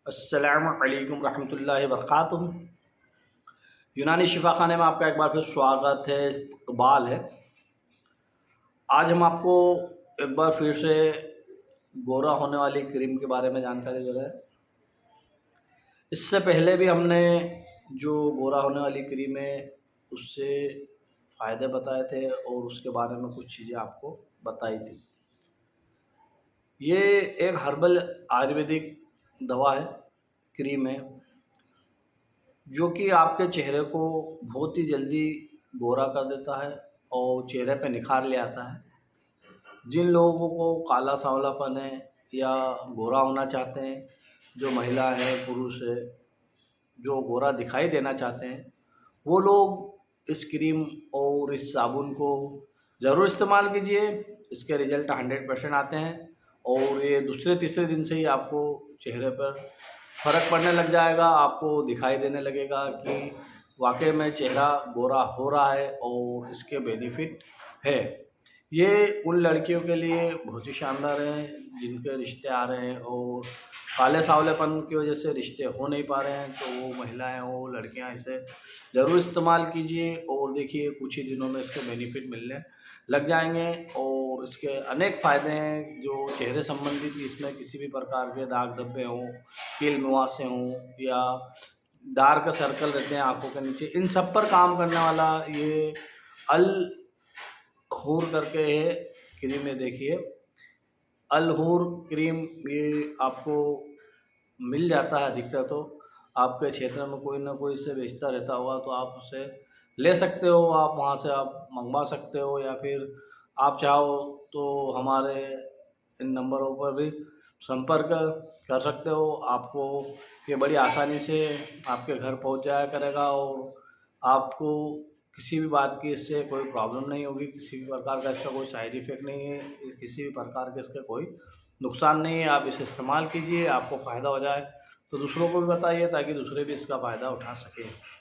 अस्सलामु अलैकुम रहमतुल्लाहि वबरकातुहू। यूनानी शिफा खाने में आपका एक बार फिर स्वागत है, इस्तकबाल है। आज हम आपको एक बार फिर से गोरा होने वाली क्रीम के बारे में जानकारी दे रहे हैं। इससे पहले भी हमने जो गोरा होने वाली क्रीम है उससे फ़ायदे बताए थे और उसके बारे में कुछ चीज़ें आपको बताई थी। ये एक हर्बल आयुर्वेदिक दवा है, क्रीम है, जो कि आपके चेहरे को बहुत ही जल्दी गोरा कर देता है और चेहरे पे निखार ले आता है। जिन लोगों को काला सांवलापन है या गोरा होना चाहते हैं, जो महिला है पुरुष है जो गोरा दिखाई देना चाहते हैं, वो लोग इस क्रीम और इस साबुन को ज़रूर इस्तेमाल कीजिए। इसके रिज़ल्ट 100% आते हैं और ये दूसरे तीसरे दिन से ही आपको चेहरे पर फ़र्क पड़ने लग जाएगा। आपको दिखाई देने लगेगा कि वाकई में चेहरा गोरा हो रहा है और इसके बेनिफिट है। ये उन लड़कियों के लिए बहुत ही शानदार है जिनके रिश्ते आ रहे हैं और काले सांवलेपन की वजह से रिश्ते हो नहीं पा रहे हैं, तो वो महिलाएं वो लड़कियां इसे ज़रूर इस्तेमाल कीजिए और देखिए कुछ ही दिनों में इसके बेनिफिट मिलने लग जाएंगे। और इसके अनेक फ़ायदे हैं जो चेहरे संबंधित, इसमें किसी भी प्रकार के दाग धब्बे हों, कील मुहासे हों या डार्क सर्कल रहते हैं आँखों के नीचे, इन सब पर काम करने वाला ये अल हूर करके है क्रीम है। देखिए अल हूर क्रीम ये आपको मिल जाता है अधिकतर, तो आपके क्षेत्र में कोई ना कोई इसे बेचता रहता होगा तो आप उसे ले सकते हो, आप वहाँ से आप मंगवा सकते हो या फिर आप चाहो तो हमारे इन नंबरों पर भी संपर्क कर सकते हो। आपको ये बड़ी आसानी से आपके घर पहुँच जाया करेगा और आपको किसी भी बात की इससे कोई प्रॉब्लम नहीं होगी, किसी भी प्रकार का इसका कोई साइड इफ़ेक्ट नहीं है, किसी भी प्रकार के इसके कोई नुकसान नहीं है। आप इसे इस्तेमाल कीजिए, आपको फ़ायदा हो जाए तो दूसरों को भी बताइए ताकि दूसरे भी इसका फ़ायदा उठा सकें।